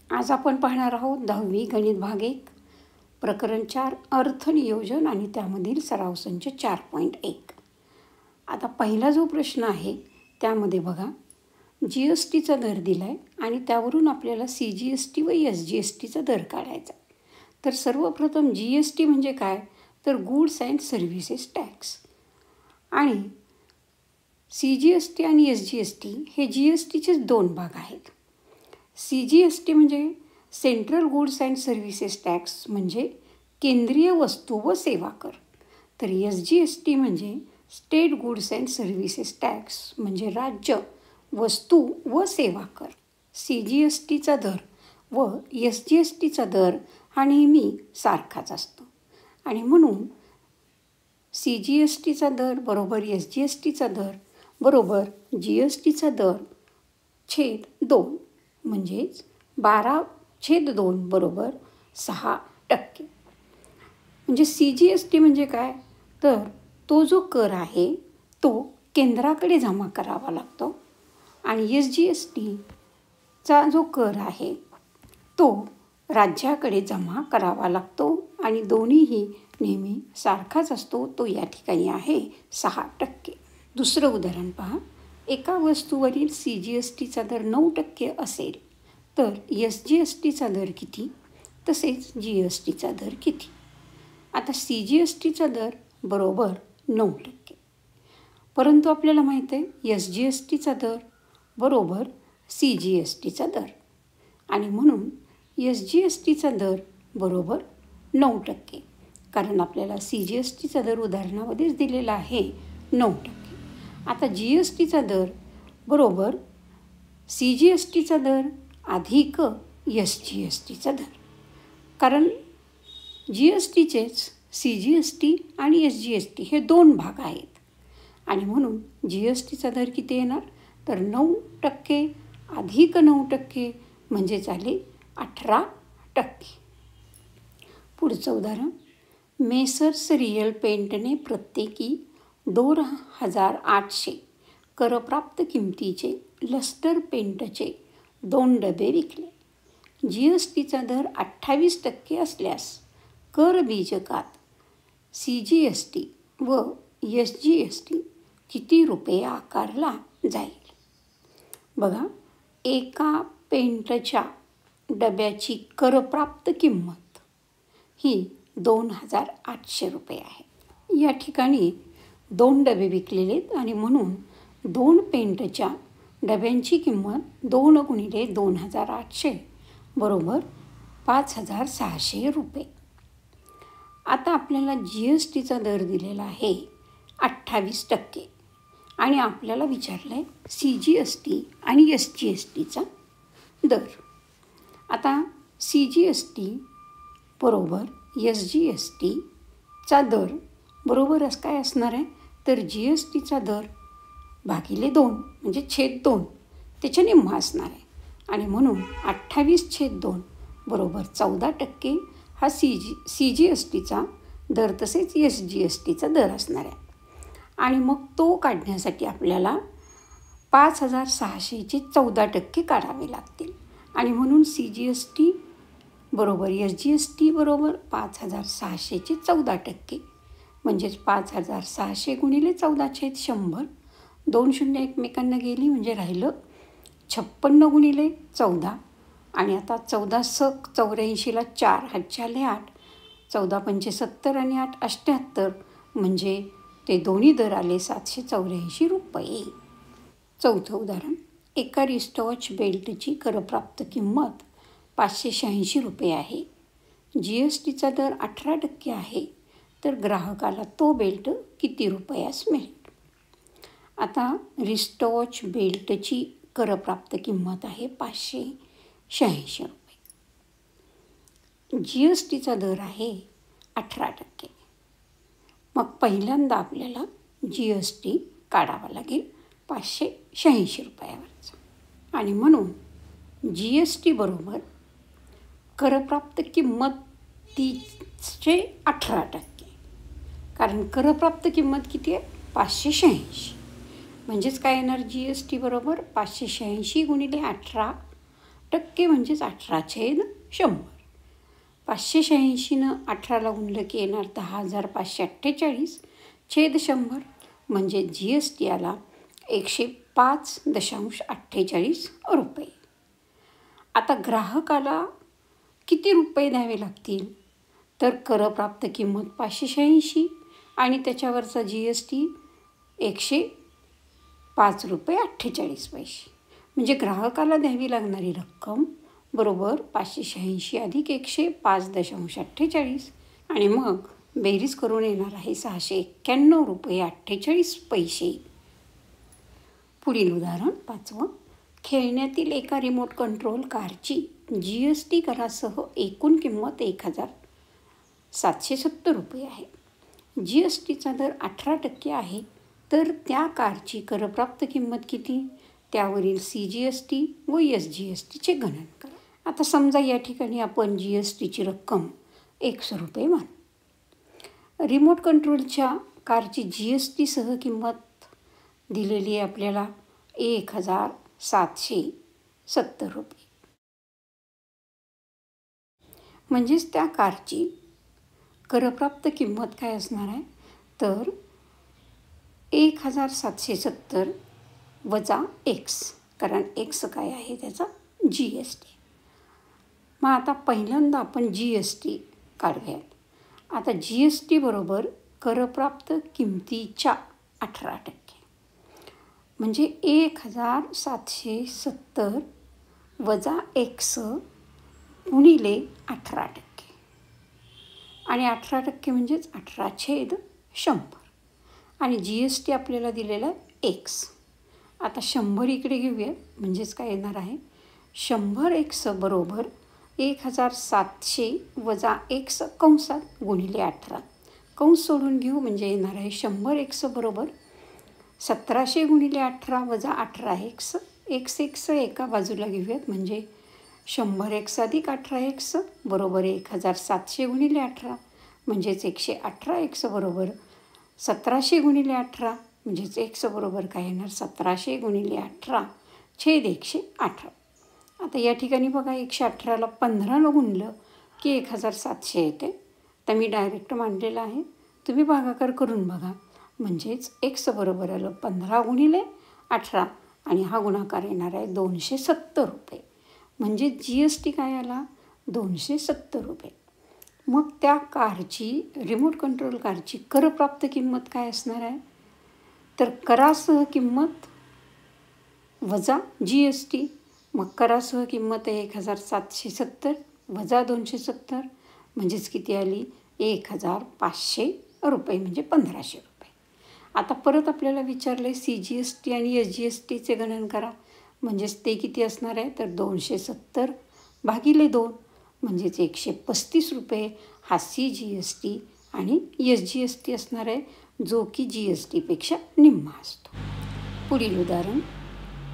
आज आपण पाहणार आहोत 10वी गणित भाग 1 प्रकरण 4 अर्थनियोजन आणि त्यामधील सराव संच 4.1. आता पहिला जो प्रश्न आहे त्यामध्ये बघा, GSTचा दर दिला आहे आणि त्यावरून आपल्याला CGST व SGSTचा दर काढायचा. तर सर्वप्रथम GST म्हणजे काय, तर गुड्स अँड सर्व्हिसेस टॅक्स. आणि CGST आणि SGST हे GSTचेच दोन भाग आहेत. CGST म्हणजे central goods and services tax म्हणजे केंद्रीय वस्तू व सेवा कर. तर SGST म्हणजे state goods and services tax म्हणजे राज्य वस्तू व सेवा कर. CGSTचा दर व SGSTचा दर हा नेहमी सारखाच असतो आणि म्हणून CGSTचा दर बरोबर SGSTचा दर बरोबर GSTचा दर छेद 2 म्हणजेच 12/2 बरोबर 6%. म्हणजे CGST म्हणजे काय, तर तो जो कर आहे तो केंद्राकडे जमा करावा लागतो आणि SGSTचा जो कर आहे तो राज्याकडे जमा करावा लागतो आणि दोन्हीही नेहमी सारखाच असतो. तो या ठिकाणी आहे 6%. दुसरं उदाहरण पहा, एका वस्तूवरील CGSTचा दर 9% असेल तर SGSTचा दर किती, तसेच GSTचा दर किती. आता CGSTचा दर बरोबर 9%, परंतु आपल्याला माहीत आहे SGSTचा दर बरोबर CGSTचा दर आणि म्हणून SGSTचा दर बरोबर 9%, कारण आपल्याला CGSTचा दर उदाहरणामध्येच दिलेला आहे 9%. आता GSTचा दर बरोबर CGSTचा दर अधिक SGSTचा दर, कारण GSTचेच CGST आणि SGST हे दोन भाग आहेत आणि म्हणून GSTचा दर किती येणार, तर 9% अधिक 9% म्हणजे झाले 18%. पुढचं उदाहरण, मेसर्स रियल पेंटने प्रत्येकी 2,800 करप्राप्त किमतीचे लस्टर पेंटचे 2 डबे विकले. GSTचा दर 28% असल्यास कर बीजकात CGST व SGST किती रुपये आकारला जाईल. बघा, एका पेंटच्या डब्याची करप्राप्त किंमत ही 2,800 रुपये आहे. या ठिकाणी 2 डबे विकलेले आहेत आणि म्हणून 2 पेंटच्या डब्यांची किंमत 2 गुणिले 2,800 बरोबर 5,600 रुपये. आता आपल्याला GSTचा दर दिलेला आहे 28% आणि आपल्याला विचारलं आहे CGST आणि SGSTचा दर. आता CGST बरोबर SGSTचा दर बरोबर काय असणार आहे, तर GSTचा दर भागिले 2 म्हणजे छेद 2 त्याच्या निम्मा असणार आहे आणि म्हणून 28/2 बरोबर 14% हा CGSTचा दर तसेच SGSTचा दर असणार आहे. आणि मग तो काढण्यासाठी आपल्याला 5,600चे 14% काढावे लागतील आणि म्हणून CGST बरोबर SGST बरोबर 5,600चे 14% म्हणजेच 5,600 गुणिले 14/100. 2 शून्य एकमेकांना गेली म्हणजे राहिलं 56 गुणिले 14 आणि आता 14 सक 84ला 4 हातचे आले 8, 14×5 70 आणि 8 78 म्हणजे ते दोन्ही दर आले 784 रुपये. चौथं उदाहरण, एका रिस्टॉच बेल्टची करप्राप्त किंमत 586 रुपये आहे. GSTचा दर 18% आहे, तर ग्राहकाला तो बेल्ट किती रुपयास मिळेल. आता रिस्टॉच बेल्टची करप्राप्त किंमत आहे 586 रुपये. GSTचा दर आहे 18%. मग पहिल्यांदा आपल्याला GST काढावा लागेल 586 रुपयावरचा आणि म्हणून GST बरोबर करप्राप्त किंमतीचे 18%, कारण करप्राप्त किंमत किती आहे 586 म्हणजेच काय येणार, GST बरोबर 586 गुणिले 18 टक्के म्हणजेच 18/100. 586नं 18ला गुणलं की येणार 10,548/100 म्हणजे GST आला 105.48 रुपये. आता ग्राहकाला किती रुपये द्यावे लागतील? तर करप्राप्त किंमत 586 आणि त्याच्यावरचा GST 105.48 म्हणजे ग्राहकाला द्यावी लागणारी रक्कम बरोबर 586 अधिक 105.48 आणि मग बेरीज करून येणार आहे 691.48 रुपये. पुढील उदाहरण 5. खेळण्यातील एका रिमोट कंट्रोल कारची GST करासह एकूण किंमत 1,770 रुपये आहे. GSTचा दर 18% आहे. तर त्या कारची करप्राप्त किंमत किती? त्यावरील CGST व SGSTचे गणन करा. आता समजा या ठिकाणी आपण GSTची रक्कम 100 रुपये मानू. रिमोट कंट्रोलच्या कारची GSTसह किंमत दिलेली आहे आपल्याला 1,770 रुपये. म्हणजेच त्या कारची करप्राप्त किंमत काय असणार आहे? तर 1,770 वजा X, कारण X काय आहे त्याचा GST. मग आता पहिल्यांदा आपण GST काढूयात. आता GST बरोबर करप्राप्त किमतीच्या 18% म्हणजे 1,770 वजा X गुणिले 18% आणि 18% म्हणजेच 18/100 आणि GST आपल्याला दिलेला आहे X. आता 100 इकडे घेऊया म्हणजेच काय येणार आहे 100X बरोबर 1,700 वजा X कंसात गुणिले 18. कंस सोडून घेऊ म्हणजे येणार आहे 100X बरोबर 1700 गुणिले 18 वजा 18X. X एका बाजूला घेऊयात म्हणजे 100X अधिक 18X बरोबर 1,700 गुणिले 18 म्हणजेच 118X बरोबर 1700 गुणिले 18 म्हणजेच X बरोबर काय येणार 1700 गुणिले 18 छेद 118. आता या ठिकाणी बघा 118ला 15नं गुणलं की 1,700 येते. तर मी डायरेक्ट मांडलेलं आहे. तुम्ही भागाकार करून बघा म्हणजेच X बरोबर आलं 15 गुणिले 18 आणि हा गुणाकार येणार आहे 270 रुपये. म्हणजे GST काय आला 270 रुपये. मग त्या कारची रिमोट कंट्रोल कारची करप्राप्त किंमत काय असणार आहे? तर करासह किंमत वजा GST. मग करासह किंमत आहे 1,770 वजा 270 म्हणजेच किती आली 1,500 रुपये म्हणजे 1500 रुपये. आता परत आपल्याला विचारलं आहे CGST आणि SGSTचे गणन करा म्हणजेच ते किती असणार आहे तर 270 भागिले 2 म्हणजेच 135 रुपये हा CGST आणि SGST असणार आहे जो की GSTपेक्षा निम्मा असतो. पुढील उदाहरण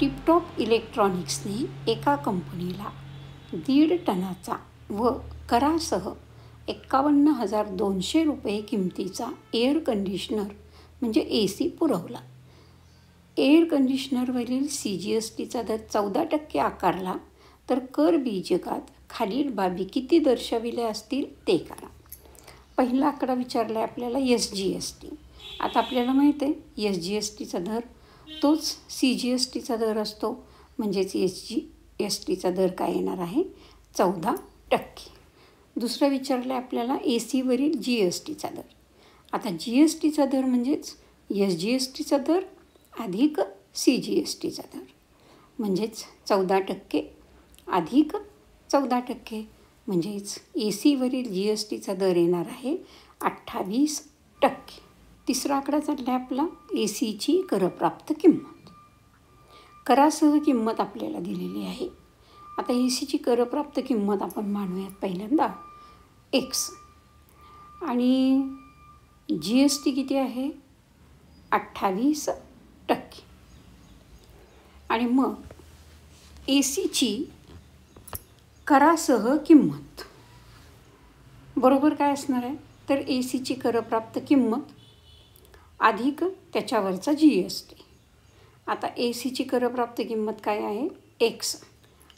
टिपटॉप इलेक्ट्रॉनिक्सने एका कंपनीला 1.5 टनाचा व करासह 51,200 रुपये किमतीचा एअर कंडिशनर म्हणजे AC पुरवला. एअर कंडिशनरवरील CGSTचा दर 14% आकारला तर कर बीजकात खालील बाबी किती दर्शविल्या असतील ते करा. पहिला आकडा विचारला आहे आपल्याला SGST. आता आपल्याला माहीत आहे SGSTचा दर तोच CGSTचा दर असतो म्हणजेच SGSTचा दर काय येणार आहे 14%. दुसरं विचारलं आहे आपल्याला ACवरील GSTचा दर. आता GSTचा दर म्हणजेच SGSTचा दर अधिक CGSTचा दर म्हणजेच 14% अधिक 14% म्हणजेच ACवरील GSTचा दर येणार आहे 28%. तिसरा आकडा चालला आहे आपला ACची करप्राप्त किंमत. करासह किंमत आपल्याला दिलेली आहे. आता ACची करप्राप्त किंमत आपण मानूयात पहिल्यांदा X आणि GST किती आहे 28% आणि मग ACची करासह किंमत बरोबर काय असणार आहे तर ACची करप्राप्त किंमत अधिक त्याच्यावरचा GST. आता ACची करप्राप्त किंमत काय आहे X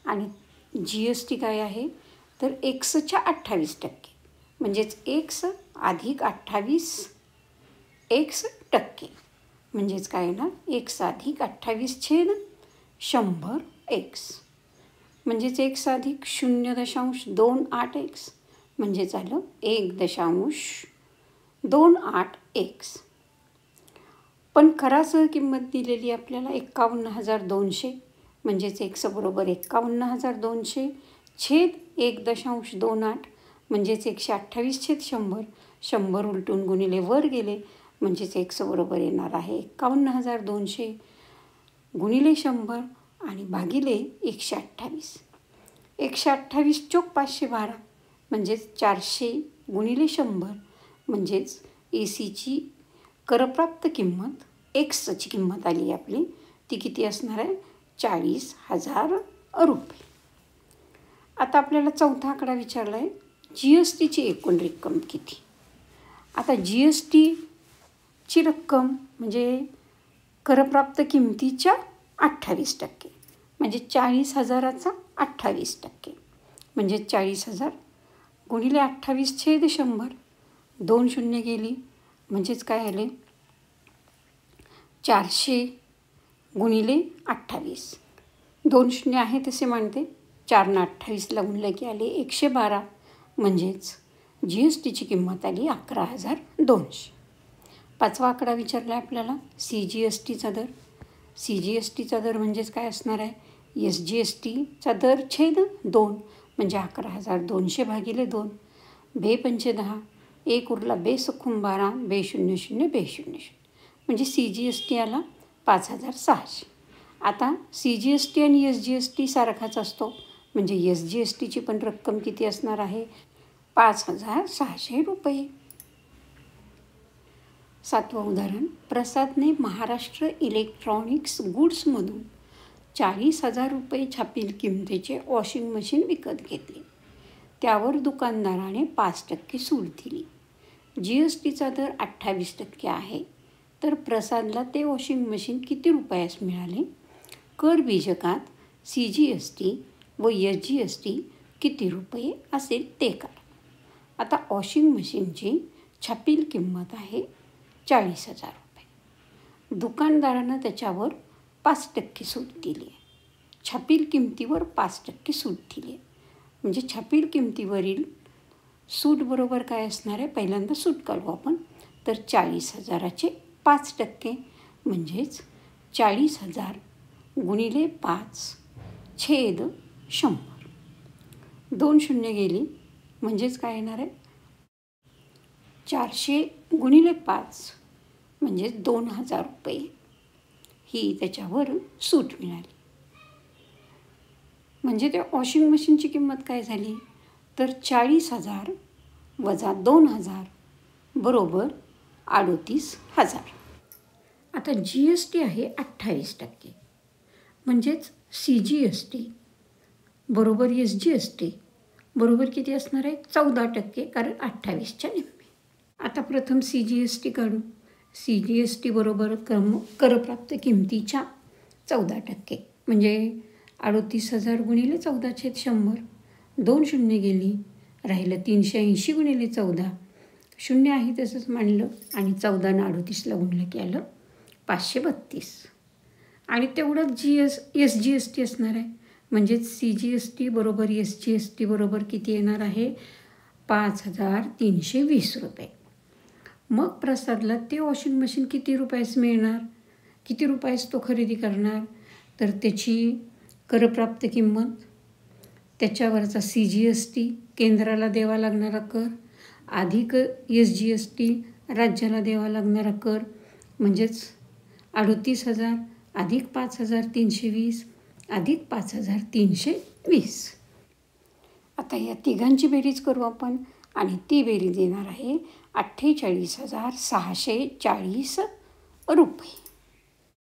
आणि जी एस टी काय आहे तर एक्सच्या 28%, म्हणजेच एक्स अधिक 28 एक्स टक्के, म्हणजेच काय ना एक्स अधिक 28/100 एक्स, म्हणजेच एक्स अधिक 0.28 एक्स, म्हणजे झालं 1.28 एक्स. पण खरासह किंमत दिलेली आपल्याला 51,200, म्हणजेच एक्स बरोबर 51,200 छेद 1.28, म्हणजेच 128/100, 100 उलटून गुणिले वर गेले, म्हणजेच एक्स बरोबर येणार आहे 51,200 गुणिले 100 आणि भागिले 128. 128 चोक 512, म्हणजेच 400 गुणिले 100, म्हणजेच एसीची करप्राप्त किंमत एक्सची किंमत आली आपली, ती किती असणार आहे 40,000 रुपये. आता आपल्याला चौथा आकडा विचारला आहे जी एस टीची एकूण रक्कम किती. आता जी एस टीची रक्कम म्हणजे करप्राप्त किमतीच्या 28%, म्हणजे 40,000चा 28%, म्हणजे 40,000 गुणिले 28/100, 2 शून्य गेली, म्हणजेच काय आले 400 गुणिले 28, 2 शून्य आहे तसे मानते, 4 ने 28ला गुणलं की आले 112, म्हणजेच जी एस टीची किंमत आली 11,200. पाचवा आकडा विचारला आहे आपल्याला सी जी एस टीचा दर. सी जी एस टीचा दर म्हणजेच काय असणार आहे एस जी एस टीचा दर छेद 2, म्हणजे 11,200 भागिले 2, बे पंचे 10, 1 उरला बे सखून 12, बे 00 बे 00, म्हणजे सी जी एस टी आला 5,600. आता सी जी एस टी आणि एस जी एस टी सारखाच असतो, म्हणजे एस जी एस टीची पण रक्कम किती असणार आहे 5,600 रुपये. सातवं उदाहरण, प्रसादने महाराष्ट्र इलेक्ट्रॉनिक्स गुड्समधून 40,000 रुपये छापील किमतीचे वॉशिंग मशीन विकत घेतले. त्यावर दुकानदाराने 5% सूट दिली. जी एस टीचा दर 28% आहे, तर प्रसादला ते वॉशिंग मशीन किती रुपयास मिळाले. कर बीजकात सी जी एस टी व एस जी एस टी किती रुपये असेल ते काढा. आता वॉशिंग मशीनची छापील किंमत आहे 40,000 रुपये. दुकानदारानं त्याच्यावर 5% सूट दिली आहे. छापील किमतीवर 5% सूट दिली आहे, म्हणजे छापील किमतीवरील सूट बरोबर काय असणार आहे, पहिल्यांदा सूट काढू आपण, तर 40,000चे 5%, म्हणजेच 40,000 गुणिले 5 छेद 100, 2 शून्य गेली, म्हणजेच काय येणार आहे 400 गुणिले 5, म्हणजे 2,000 रुपये ही त्याच्यावर सूट मिळाली. म्हणजे त्या वॉशिंग मशीनची किंमत काय झाली तर 40,000 वजा 2,000 बरोबर 38,000. आता जी एस टी आहे 28%, म्हणजेच सी जी एस टी बरोबर एस जी एस टी बरोबर किती असणार आहे 14%, कारण 28च्या निम्मे. आता प्रथम सी जी एस टी काढू. सी जी एस टी बरोबर करप्राप्त किमतीच्या 14%, म्हणजे 38,000 गुणिले 14/100, 2 शून्य गेली, राहिलं 380 गुणिले 14, शून्य आहे तसंच मांडलं आणि 14 ने 38ला गुणलं की आलं 532. आणि तेवढंच एस जी एस टी असणार आहे, म्हणजेच सी जी एस टी बरोबर एस जी एस टी बरोबर किती येणार आहे 5,320 रुपये. मग प्रसादला ते वॉशिंग मशीन किती रुपयास मिळणार, किती रुपयास तो खरेदी करणार, तर त्याची करप्राप्त किंमत, त्याच्यावरचा सी जी एस टी केंद्राला द्यावा लागणारा कर, अधिक एस जी एस टी राज्याला द्यावा लागणारा कर, म्हणजेच 38,000 अधिक 5,320 अधिक 5,320. आता या तिघांची बेरीज करू आपण आणि ती बेरीज येणार आहे 48,640 रुपये.